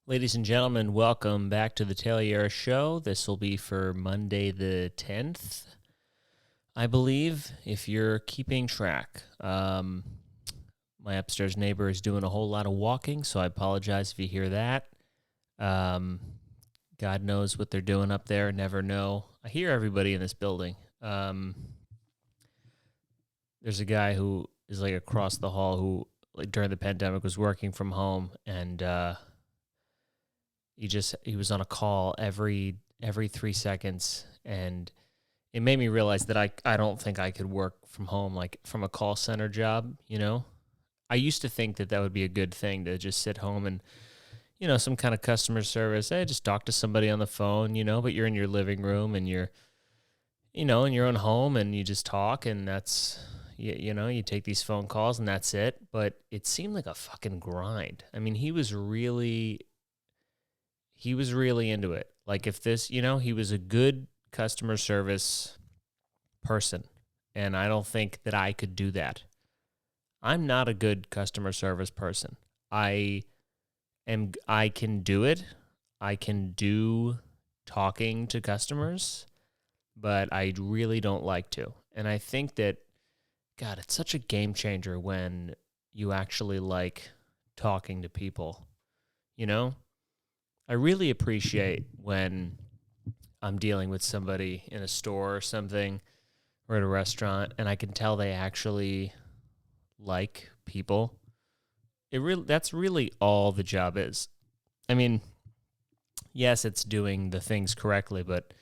Ladies and gentlemen, welcome back to the Tayler Yarish Show. This will be for Monday the 10th, I believe, if you're keeping track. My upstairs neighbor is doing a whole lot of walking, so I apologize if you hear that. God knows what they're doing up there. Never know. I hear everybody in this building. There's a guy who is like across the hall who, like, during the pandemic was working from home, and he was on a call every 3 seconds, and it made me realize that I don't think I could work from home, like from a call center job. I used to think that would be a good thing to just sit home and some kind of customer service. Hey, just talk to somebody on the phone, but you're in your living room and you're in your own home and you just talk, and that's you take these phone calls and that's it. But it seemed like a fucking grind. I mean, he was really into it. Like, if this, he was a good customer service person, and I don't think that I could do that. I'm not a good customer service person. I can do it. I can do talking to customers, but I really don't like to. And I think that, God, it's such a game changer when you actually like talking to people, I really appreciate when I'm dealing with somebody in a store or something, or at a restaurant, and I can tell they actually like people. That's really all the job is. I mean, yes, it's doing the things correctly, but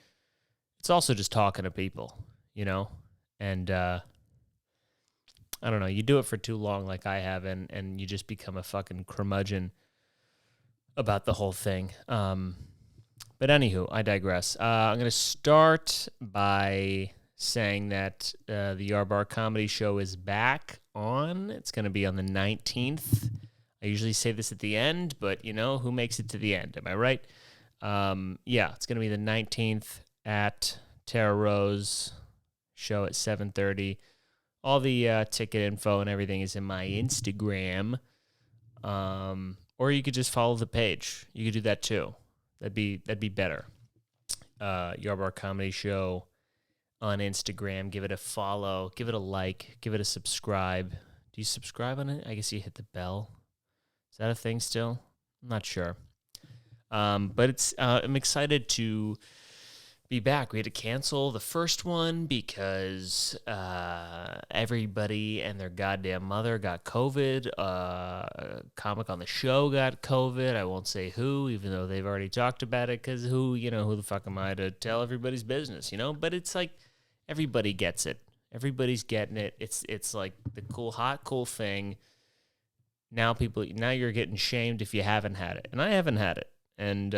it's also just talking to people, And I don't know, you do it for too long like I have, and you just become a fucking curmudgeon about the whole thing. But anywho, I digress. I'm going to start by saying that the Yarbar Comedy Show is back on. It's going to be on the 19th. I usually say this at the end, but, who makes it to the end? Am I right? Yeah, it's going to be the 19th at Tara Rose. Show at 7:30. All the ticket info and everything is in my Instagram. Or you could just follow the page. You could do that too. That'd be better. Yarbar Comedy Show on Instagram. Give it a follow. Give it a like. Give it a subscribe. Do you subscribe on it? I guess you hit the bell. Is that a thing still? I'm not sure. But I'm excited to be back. We had to cancel the first one because everybody and their goddamn mother got COVID. A comic on the show got COVID. I won't say who, even though they've already talked about it, because who the fuck am I to tell everybody's business, But it's like everybody gets it. Everybody's getting it. It's like the cool thing. Now you're getting shamed if you haven't had it. And I haven't had it. And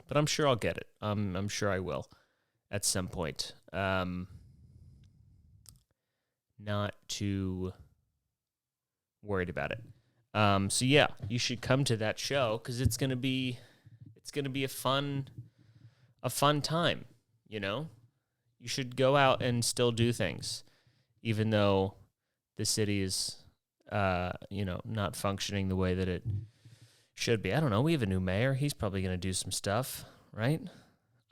but I'm sure I'll get it. I'm sure I will at some point. Not too worried about it. So yeah, you should come to that show because it's gonna be a fun time. You should go out and still do things, even though the city is not functioning the way that it should be. I don't know. We have a new mayor. He's probably going to do some stuff, right?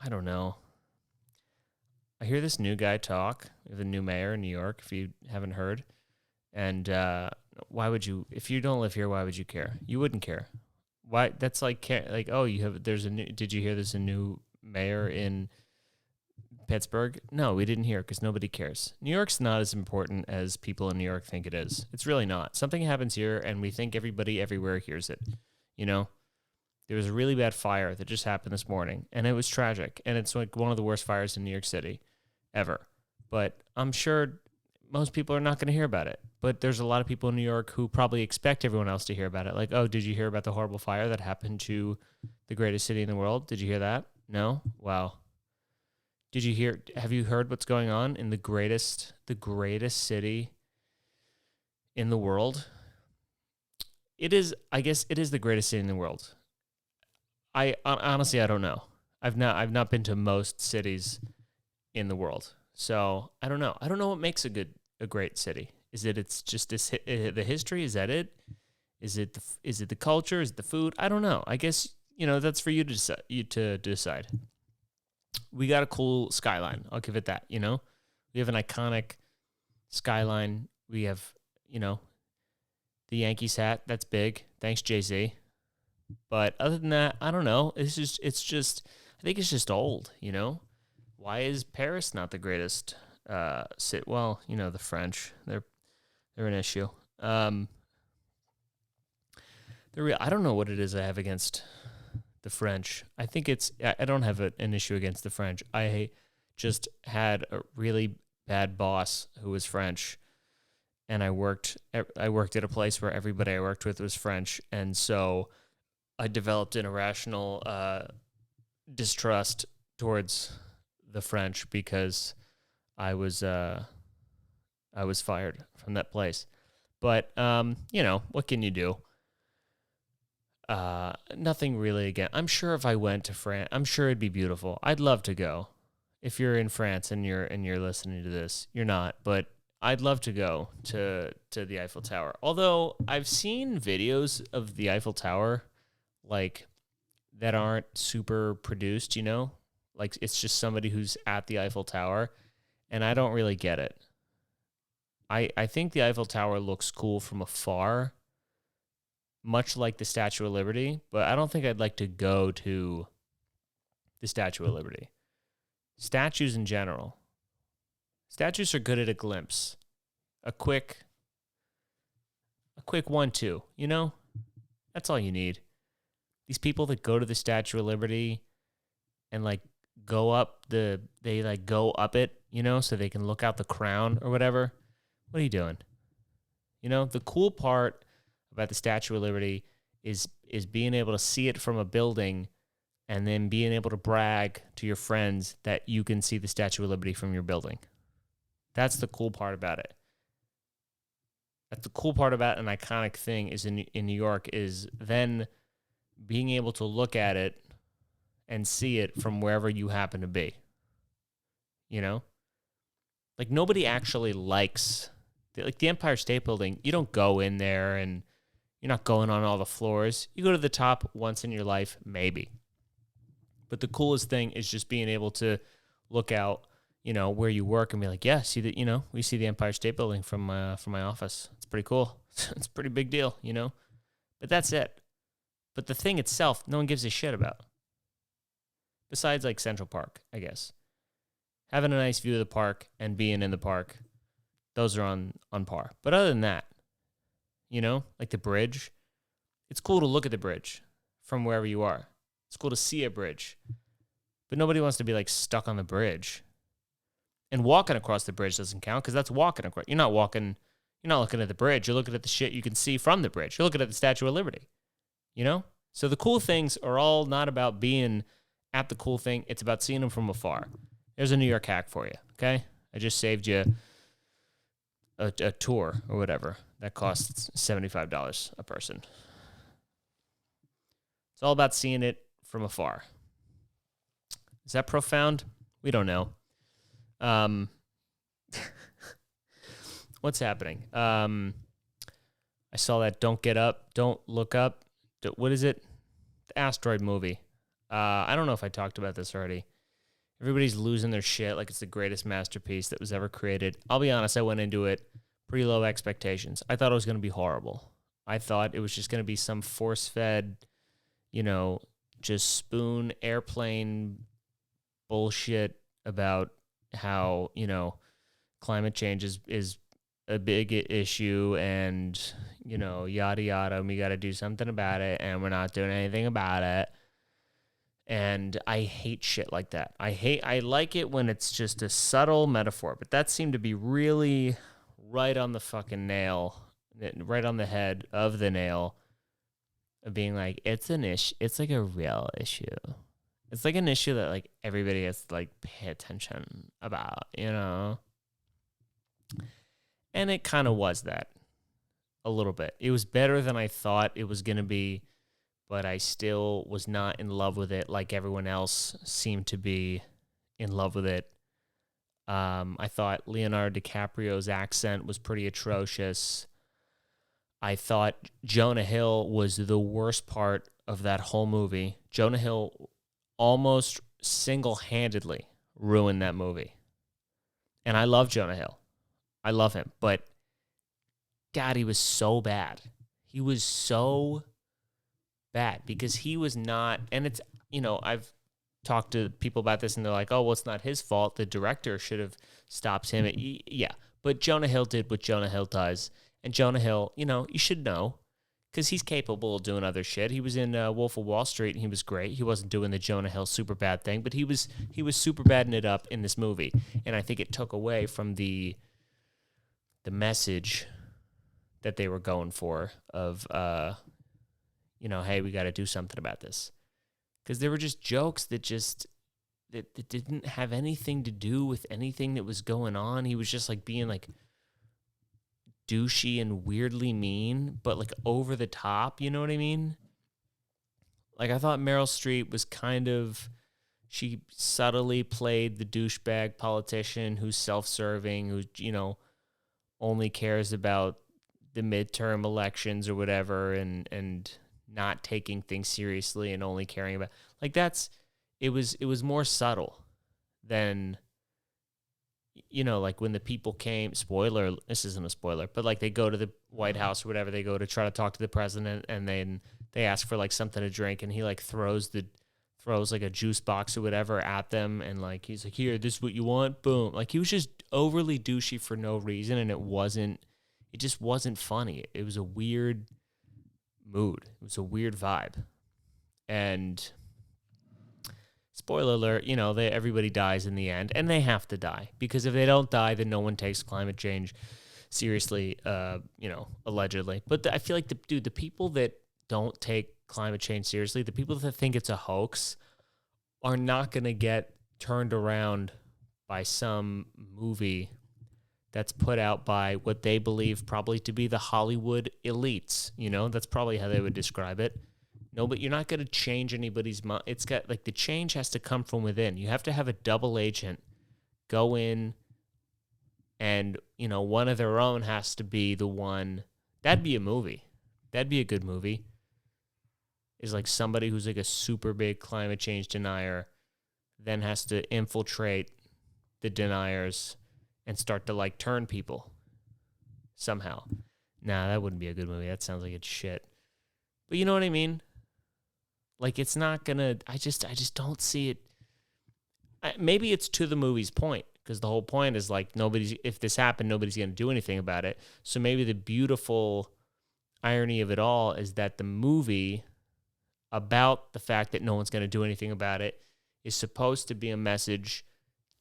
I don't know. I hear this new guy talk. We have a new mayor in New York, if you haven't heard. And why would you, if you don't live here, why would you care? You wouldn't care. Why? That's like, oh, did you hear there's a new mayor in Pittsburgh? No, we didn't hear because nobody cares. New York's not as important as people in New York think it is. It's really not. Something happens here and we think everybody everywhere hears it. There was a really bad fire that just happened this morning, and it was tragic, and it's like one of the worst fires in New York City ever. But I'm sure most people are not going to hear about it. But there's a lot of people in New York who probably expect everyone else to hear about it. Like, oh, did you hear about the horrible fire that happened to the greatest city in the world? Did you hear that? No? Wow. Have you heard what's going on in the greatest city in the world? I guess it is the greatest city in the world. I honestly, I don't know. I've not been to most cities in the world, so I don't know. I don't know what makes a great city. Is it it's just the history? Is that it? Is it the culture? Is it the food? I don't know. I guess, that's for you to decide. We got a cool skyline. I'll give it that, We have an iconic skyline. We have, the Yankees hat. That's big. Thanks, Jay-Z. But other than that, I don't know. I think it's just old, Why is Paris not the greatest Well, the French, they're an issue. I don't know what it is I have against the French. I think I don't have an issue against the French. I just had a really bad boss who was French, and I worked at a place where everybody I worked with was French, and so I developed an irrational distrust towards the French because I was fired from that place. But what can you do? Nothing really. Again, I'm sure if I went to France, I'm sure it'd be beautiful. I'd love to go. If you're in France and you're listening to this, you're not, but I'd love to go to the Eiffel Tower. Although I've seen videos of the Eiffel Tower, like, that aren't super produced, like it's just somebody who's at the Eiffel Tower, and I don't really get it. I think the Eiffel Tower looks cool from afar, much like the Statue of Liberty, but I don't think I'd like to go to the Statue of Liberty. Statues in general. Statues are good at a glimpse. A quick 1-2, That's all you need. These people that go to the Statue of Liberty and go up it, so they can look out the crown or whatever. What are you doing? The cool part about the Statue of Liberty is being able to see it from a building and then being able to brag to your friends that you can see the Statue of Liberty from your building. That's the cool part about it. That's the cool part about an iconic thing is in New York is then being able to look at it and see it from wherever you happen to be. Nobody actually likes the Empire State Building. You don't go in there and you're not going on all the floors. You go to the top once in your life, maybe. But the coolest thing is just being able to look out, where you work and be like, yeah, see that, we see the Empire State Building from my office. It's pretty cool. It's a pretty big deal, But that's it. But the thing itself, no one gives a shit about. Besides Central Park, I guess. Having a nice view of the park and being in the park, those are on par. But other than that, the bridge, it's cool to look at the bridge from wherever you are. It's cool to see a bridge. But nobody wants to be stuck on the bridge. And walking across the bridge doesn't count because that's walking across. You're not looking at the bridge. You're looking at the shit you can see from the bridge. You're looking at the Statue of Liberty. So the cool things are all not about being at the cool thing. It's about seeing them from afar. There's a New York hack for you, okay? I just saved you a tour or whatever. That costs $75 a person. It's all about seeing it from afar. Is that profound? We don't know. What's happening? I saw that Don't Get Up, Don't Look Up. What is it? The Asteroid Movie. I don't know if I talked about this already. Everybody's losing their shit like it's the greatest masterpiece that was ever created. I'll be honest, I went into it pretty low expectations. I thought it was going to be horrible. I thought it was just going to be some force-fed, just spoon airplane bullshit about how, climate change is a big issue and, yada, yada, and we got to do something about it, and we're not doing anything about it. And I hate shit like that. I like it when it's just a subtle metaphor, but that seemed to be really right on the fucking nail, right on the head of the nail of being like, it's an issue. It's a real issue. It's an issue that everybody has to pay attention about, And it kind of was that a little bit. It was better than I thought it was going to be, but I still was not in love with it like everyone else seemed to be in love with it. I thought Leonardo DiCaprio's accent was pretty atrocious. I thought Jonah Hill was the worst part of that whole movie. Jonah Hill almost single-handedly ruined that movie. And I love Jonah Hill. I love him. But, God, he was so bad. He was so bad because he was not, and it's, I've talked to people about this and they're like, oh, well, it's not his fault. The director should have stopped him. Yeah, but Jonah Hill did what Jonah Hill does. And Jonah Hill, you should know because he's capable of doing other shit. He was in Wolf of Wall Street and he was great. He wasn't doing the Jonah Hill super bad thing, but he was super badding it up in this movie. And I think it took away from the message that they were going for of, hey, we got to do something about this. Because there were just jokes that didn't have anything to do with anything that was going on. He was just like being like douchey and weirdly mean, but like over the top, you know what I mean? Like I thought Meryl Streep was she subtly played the douchebag politician who's self-serving, who, only cares about the midterm elections or whatever and not taking things seriously and only caring about like it was more subtle than like when the people came, spoiler, this isn't a spoiler, but like they go to the White House or whatever, they go to try to talk to the president and then they ask for like something to drink and he like throws like a juice box or whatever at them and like he's like, here, this is what you want, boom. Like he was just overly douchey for no reason and it just wasn't funny. It was a weird mood. It was a weird vibe. And spoiler alert, everybody dies in the end, and they have to die because if they don't die, then no one takes climate change seriously, allegedly. But I feel like the people that don't take climate change seriously, the people that think it's a hoax, are not going to get turned around by some movie that's put out by what they believe probably to be the Hollywood elites. That's probably how they would describe it. No, but you're not going to change anybody's mind. It's got like the change has to come from within. You have to have a double agent go in and, one of their own has to be the one. That'd be a movie. That'd be a good movie. Is like somebody who's like a super big climate change denier then has to infiltrate the deniers and start to like turn people somehow. Nah, that wouldn't be a good movie. That sounds like it's shit. But you know what I mean? Like it's not gonna. I just don't see it. Maybe it's to the movie's point because the whole point is like if this happened, nobody's gonna do anything about it. So maybe the beautiful irony of it all is that the movie about the fact that no one's gonna do anything about it is supposed to be a message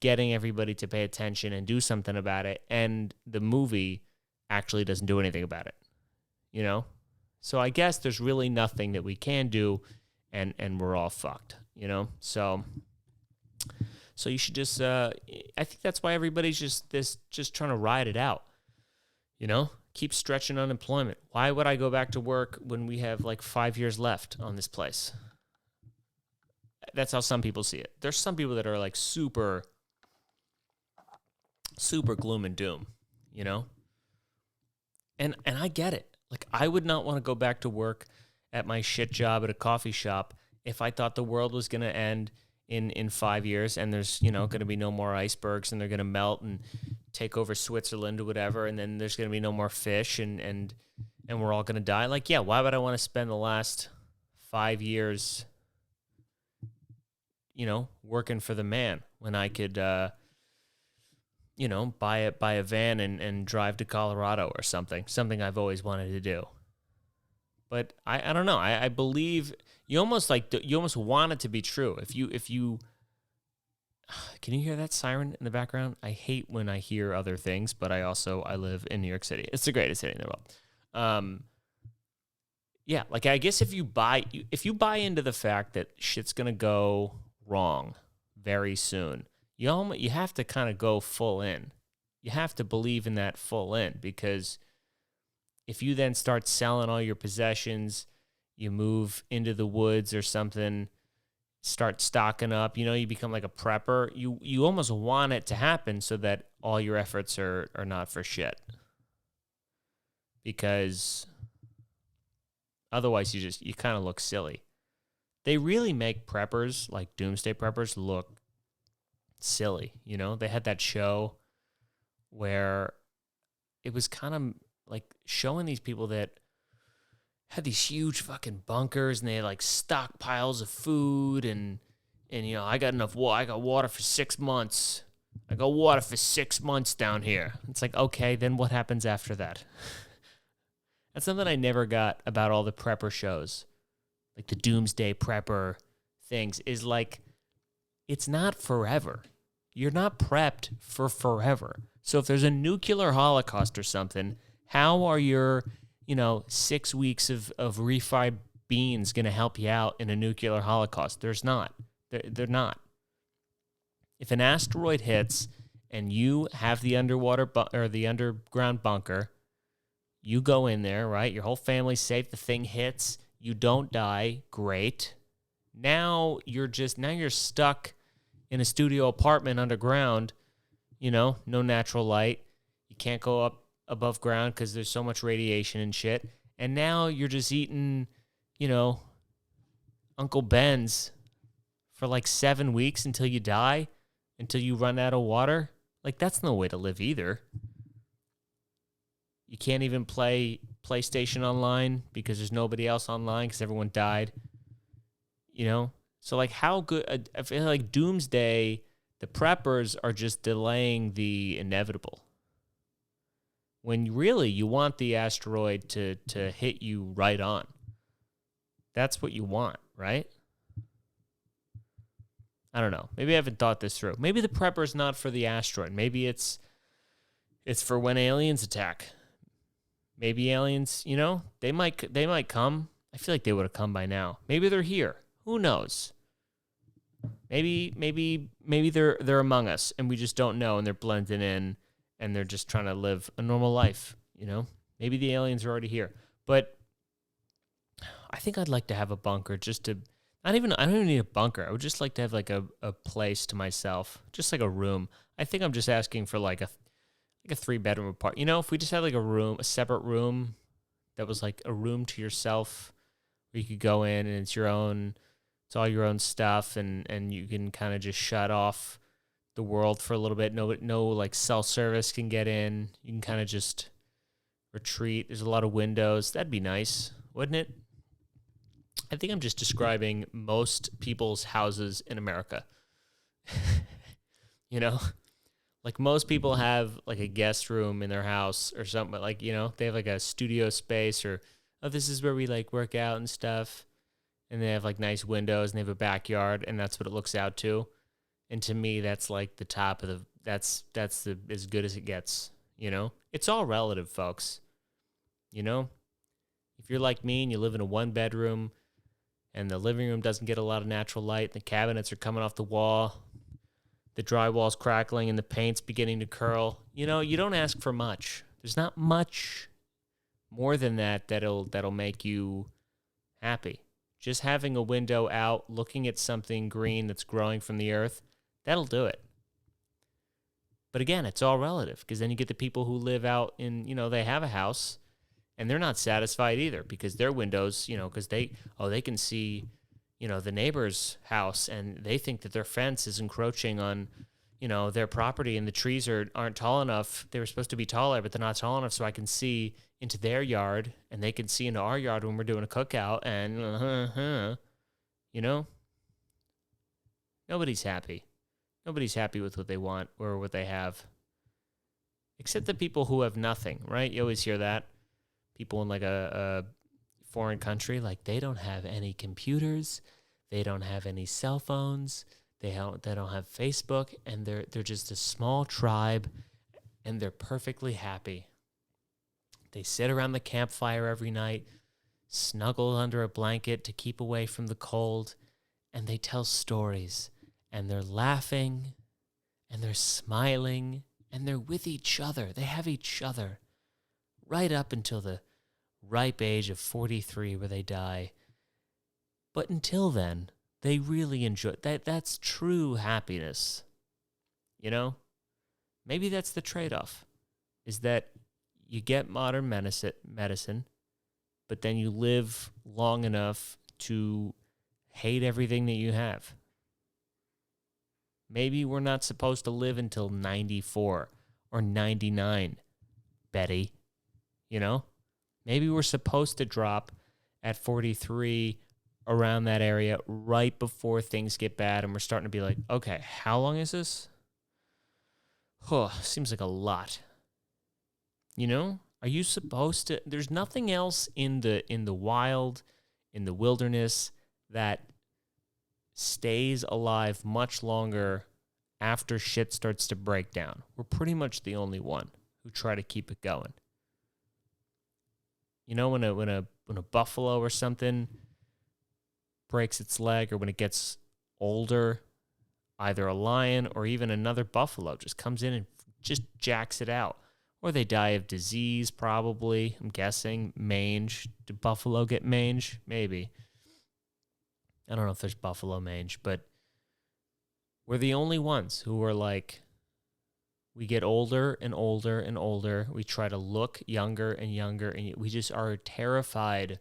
getting everybody to pay attention and do something about it, and the movie actually doesn't do anything about it, So I guess there's really nothing that we can do, and we're all fucked, So you should just, I think that's why everybody's just trying to ride it out, Keep stretching unemployment. Why would I go back to work when we have like 5 years left on this place? That's how some people see it. There's some people that are like super gloom and doom, And I get it. Like I would not want to go back to work at my shit job at a coffee shop if I thought the world was going to end in 5 years and there's, going to be no more icebergs and they're going to melt and take over Switzerland or whatever, and then there's going to be no more fish and we're all going to die. Like, yeah, why would I want to spend the last 5 years, working for the man when I could buy a van and drive to Colorado or something I've always wanted to do. But I don't know. I believe you almost want it to be true. If you can you hear that siren in the background? I hate when I hear other things, but I live in New York City. It's the greatest city in the world. Yeah, like I guess if you buy into the fact that shit's gonna go wrong very soon, you have to kind of go full in. You have to believe in that full in, because if you then start selling all your possessions, you move into the woods or something, start stocking up, you become like a prepper. You almost want it to happen so that all your efforts are not for shit. Because Otherwise, you kind of look silly. They really make preppers, like Doomsday Preppers, look silly. You know, they had that show where it was kind of like showing these people that had these huge fucking bunkers and they had like stockpiles of food and you know, I got enough water. I got water for 6 months. I got water for 6 months down here. It's like, okay, then what happens after that? That's something I never got about all the prepper shows. Like the Doomsday Prepper things is like, it's not forever. You're not prepped for forever. So if there's a nuclear holocaust or something, how are your, 6 weeks of refried beans going to help you out in a nuclear holocaust? There's not. They're not. If an asteroid hits and you have the or the underground bunker, you go in there, right? Your whole family's safe. The thing hits. You don't die. Great. Now you're stuck in a studio apartment underground, no natural light. You can't go up above ground because there's so much radiation and shit. And now you're just eating, Uncle Ben's for like 7 weeks until you die, until you run out of water. Like, that's no way to live either. You can't even play PlayStation online because there's nobody else online because everyone died. So like, how good? I feel like Doomsday, the preppers are just delaying the inevitable. When really you want the asteroid to hit you right on. That's what you want, right? I don't know. Maybe I haven't thought this through. Maybe the prepper's not for the asteroid. Maybe it's for when aliens attack. Maybe aliens, they might come. I feel like they would have come by now. Maybe they're here. Who knows? Maybe they're among us and we just don't know and they're blending in and they're just trying to live a normal life, Maybe the aliens are already here. But I think I'd like to have a bunker just to I don't even need a bunker. I would just like to have like a place to myself, just like a room. I think I'm just asking for like a 3-bedroom apartment. If we just had like a separate room that was like a room to yourself where you could go in and it's all your own stuff and you can kind of just shut off the world for a little bit. No like cell service can get in. You can kind of just retreat. There's a lot of windows. That'd be nice, wouldn't it? I think I'm just describing most people's houses in America. Like most people have like a guest room in their house or something, like, they have like a studio space or, oh, this is where we like work out and stuff. And they have like nice windows and they have a backyard and that's what it looks out to. And to me, that's like the top of that's as good as it gets, It's all relative, folks. If you're like me and you live in a 1-bedroom, and the living room doesn't get a lot of natural light, the cabinets are coming off the wall, the drywall's crackling, and the paint's beginning to curl. You don't ask for much. There's not much more than that'll make you happy. Just having a window out, looking at something green that's growing from the earth, that'll do it. But again, it's all relative, because then you get the people who live out in, they have a house, and they're not satisfied either because their windows, because they can see, the neighbor's house and they think that their fence is encroaching on, their property and the trees aren't tall enough. They were supposed to be taller, but they're not tall enough so I can see into their yard and they can see into our yard when we're doing a cookout and, nobody's happy. Nobody's happy with what they want or what they have. Except the people who have nothing, right? You always hear that. People in like a foreign country, like they don't have any computers, they don't have any cell phones, they don't have Facebook, and they're just a small tribe, and they're perfectly happy. They sit around the campfire every night, snuggle under a blanket to keep away from the cold, and they tell stories, and they're laughing, and they're smiling, and they're with each other. They have each other. Right up until the ripe age of 43 where they die. But until then, they really enjoy that. That's true happiness. Maybe that's the trade-off, is that you get modern medicine, but then you live long enough to hate everything that you have. Maybe we're not supposed to live until 94 or 99, Betty. You know? Maybe we're supposed to drop at 43, around that area, right before things get bad, and we're starting to be like, okay, how long is this? Seems like a lot. You know? Are you supposed to? There's nothing else in the wild, in the wilderness, that stays alive much longer after shit starts to break down. We're pretty much the only one who try to keep it going. You know, when a buffalo or something breaks its leg, or when it gets older, either a lion or even another buffalo just comes in and just jacks it out. Or they die of disease, probably. I'm guessing. Mange. Do buffalo get mange? Maybe. I don't know if there's buffalo mange, but we're the only ones who are like, we get older and older and older. We try to look younger and younger, and we just are terrified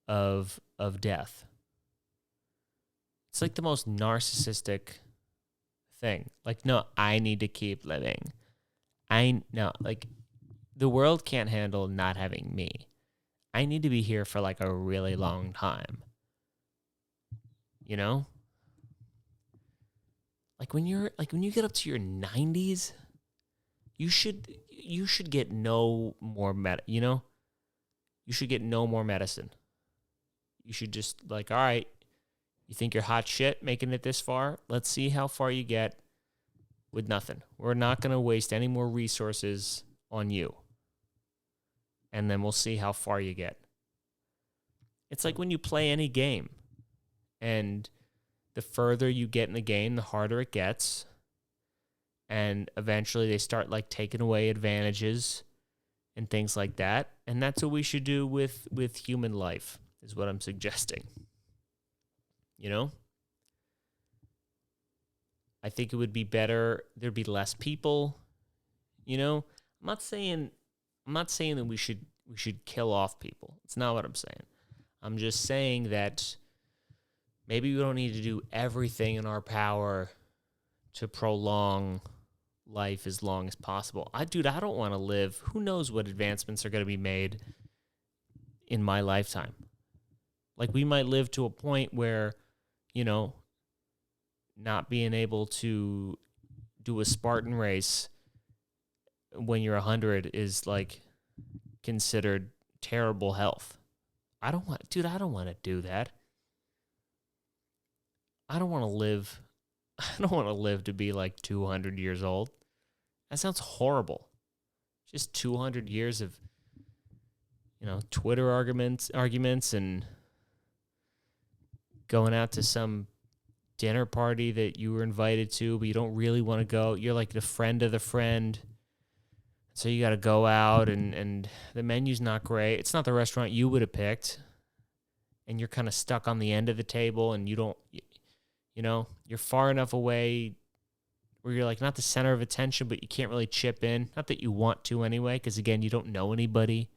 of death. It's like the most narcissistic thing. Like, no, I need to keep living. Like, the world can't handle not having me. I need to be here for like a really long time. You know? Like when you get up to your 90s, you should get no more you should get no more medicine. You should just like, all right, you think you're hot shit making it this far? Let's see how far you get with nothing. We're not going to waste any more resources on you. And then we'll see how far you get. It's like when you play any game, and the further you get in the game, the harder it gets. And eventually they start like taking away advantages and things like that. And that's what we should do with human life, is what I'm suggesting. You know? I think it would be better. There'd be less people. You know? I'm not saying that we should kill off people. It's not what I'm saying. I'm just saying that maybe we don't need to do everything in our power to prolong life as long as possible. I don't want to live. Who knows what advancements are going to be made in my lifetime? Like, we might live to a point where, not being able to do a Spartan race when you're 100 is like considered terrible health. I don't want to do that. I don't want to live to be like 200 years old. That sounds horrible. Just 200 years of, Twitter arguments and going out to some dinner party that you were invited to, but you don't really want to go. You're like the friend of the friend. So you got to go out, and the menu's not great. It's not the restaurant you would have picked. And you're kind of stuck on the end of the table, and you don't, you're far enough away where you're like not the center of attention, but you can't really chip in. Not that you want to anyway, because again, you don't know anybody.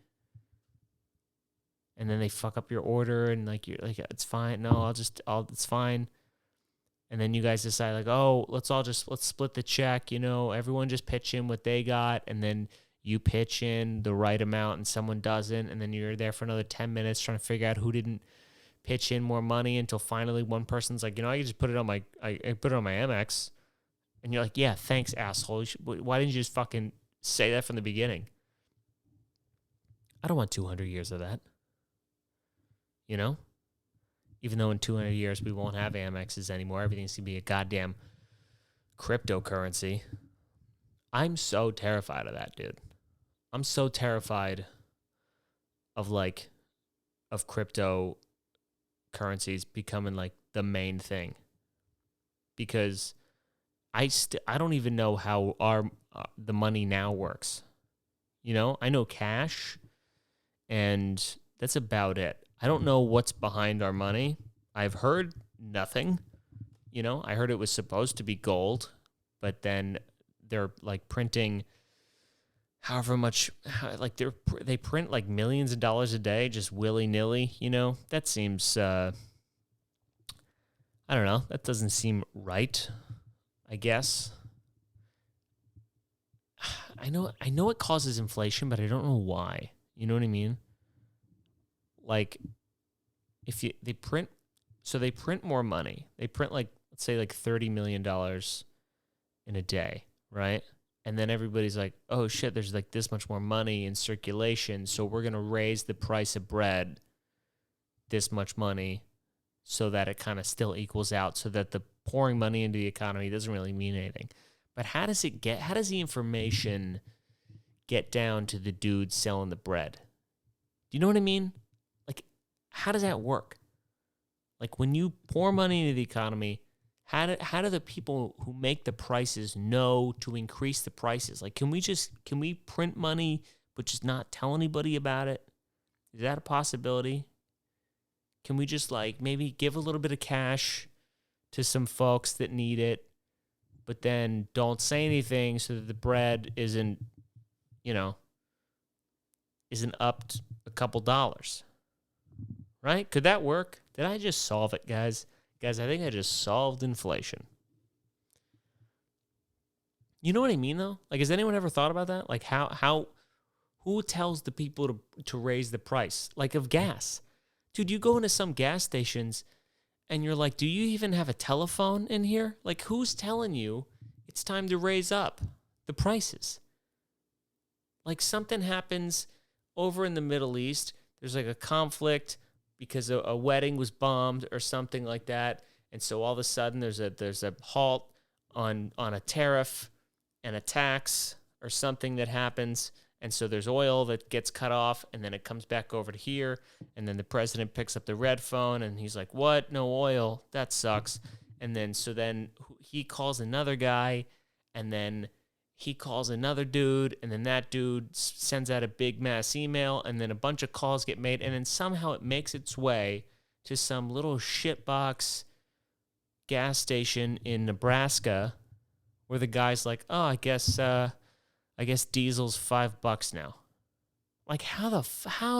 And then they fuck up your order, and like you're like, it's fine. No, it's fine. And then you guys decide like, oh, let's split the check. Everyone just pitch in what they got, and then you pitch in the right amount, and someone doesn't, and then you're there for another 10 minutes trying to figure out who didn't pitch in more money, until finally one person's like, I can just put it on my Amex. And you're like, yeah, thanks, asshole. Why didn't you just fucking say that from the beginning? I don't want 200 years of that. Even though in 200 years we won't have Amexes anymore. Everything's going to be a goddamn cryptocurrency. I'm so terrified of that, dude. I'm so terrified of cryptocurrencies becoming like the main thing. Because I don't even know how the money now works. I know cash, and that's about it. I don't know what's behind our money. I've heard nothing. I heard it was supposed to be gold, but then they're like printing however much, like they print like millions of dollars a day just willy-nilly, that seems, I don't know, that doesn't seem right, I guess. I know it causes inflation, but I don't know why. You know what I mean? Like, they print more money. They print like, let's say like $30 million in a day, right? And then everybody's like, oh shit, there's like this much more money in circulation, so we're going to raise the price of bread this much money so that it kind of still equals out, so that the pouring money into the economy doesn't really mean anything. But how does the information get down to the dude selling the bread? Do you know what I mean? Like, how does that work? Like, when you pour money into the economy, how do the people who make the prices know to increase the prices? Like, can we print money but just not tell anybody about it? Is that a possibility? Can we just like maybe give a little bit of cash to some folks that need it, but then don't say anything so that the bread isn't upped a couple dollars? Right? Could that work? Did I just solve it, guys? Guys, I think I just solved inflation. You know what I mean, though? Like, has anyone ever thought about that? Like, who tells the people to raise the price? Like, of gas. Dude, you go into some gas stations and you're like, do you even have a telephone in here? Like, who's telling you it's time to raise up the prices? Like, something happens over in the Middle East. There's like a conflict because a wedding was bombed or something like that. And so all of a sudden there's a halt on a tariff and a tax or something that happens. And so there's oil that gets cut off, and then it comes back over to here. And then the president picks up the red phone and he's like, what? No oil. That sucks. And then he calls another guy, and then he calls another dude, and then that dude sends out a big mass email, and then a bunch of calls get made, and then somehow it makes its way to some little shitbox gas station in Nebraska where the guy's like, oh, I guess diesel's $5 now. Like, how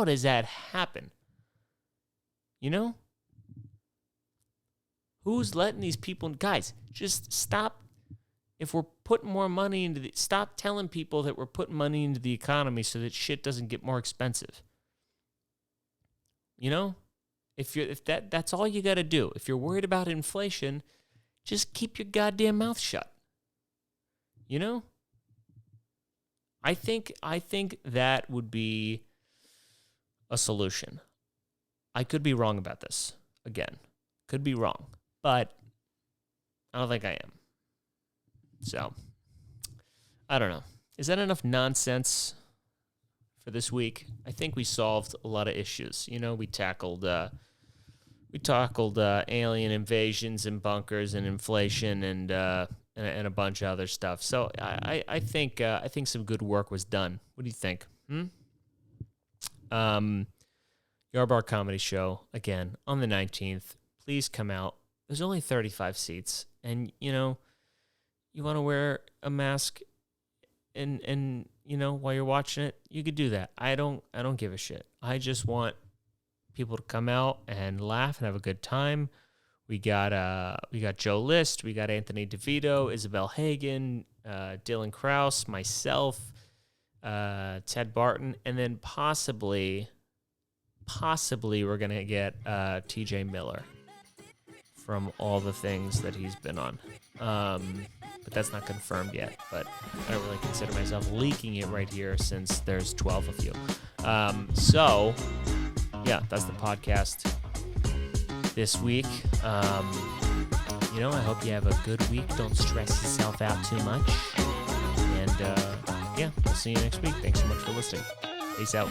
does that happen? Who's letting these people? Guys, just stop. If we're putting more money into stop telling people that we're putting money into the economy so that shit doesn't get more expensive. If that's all you got to do. If you're worried about inflation, just keep your goddamn mouth shut. I think that would be a solution. I could be wrong about this. Again, could be wrong, but I don't think I am. So, I don't know. Is that enough nonsense for this week? I think we solved a lot of issues. We tackled alien invasions and bunkers and inflation and a bunch of other stuff. So I think some good work was done. What do you think? Yarbar Comedy Show again on the 19th. Please come out. There's only 35 seats, and you want to wear a mask and while you're watching it, you could do that. I don't give a shit. I just want people to come out and laugh and have a good time. We got Joe List, we got Anthony DeVito, Isabel Hagen, Dylan Krause, myself, Ted Barton, and then possibly we're gonna get TJ Miller from all the things that he's been on. But that's not confirmed yet. But I don't really consider myself leaking it right here since there's 12 of you. So, yeah, that's the podcast this week. I hope you have a good week. Don't stress yourself out too much. And, I'll see you next week. Thanks so much for listening. Peace out.